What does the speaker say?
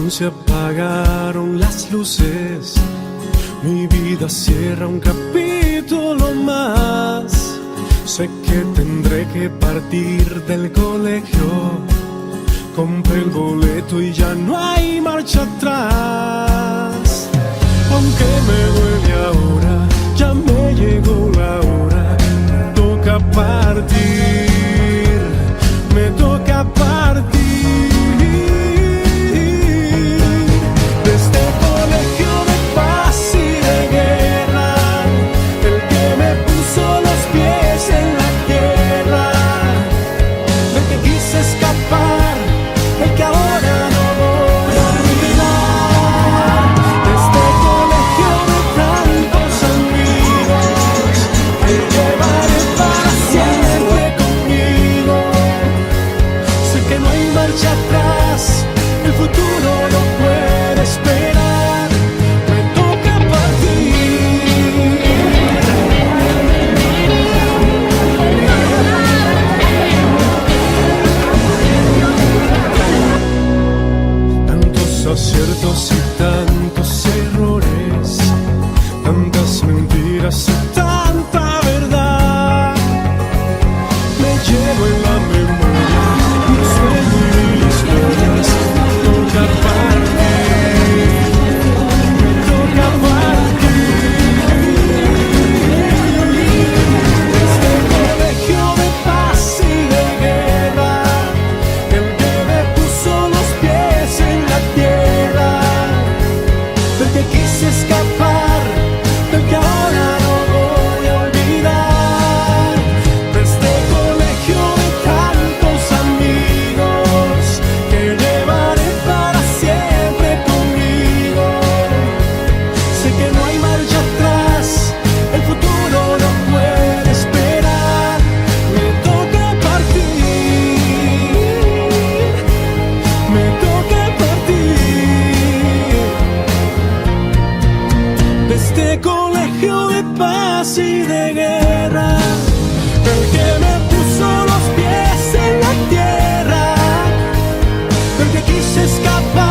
se apagaron las luces, mi vida cierra un capítulo más. Sé que tendré que partir del colegio, compré el boleto y ya no hay marcha atrás. Aunque me duele ahora, ya me llegó la hora, toca partir, me toca partir. Aciertos y tantos errores, tantas mentiras y tanta verdad. Me llevo en la memoria un sueño y mil historias. Toca partir, me toca partir. Este colegio de paz y de guerra, el que me puso los pies en la tierra, del que quise escapar, del que ahora no voy a olvidar. De este colegio de tantos amigos que llevaré para siempre conmigo. Sé que no hay marcha atrás, el futuro no puede esperar. Me toca partir, me toca partir. De este colegio de paz y de guerra, el que me puso los pies en la tierra, del que quise escapar.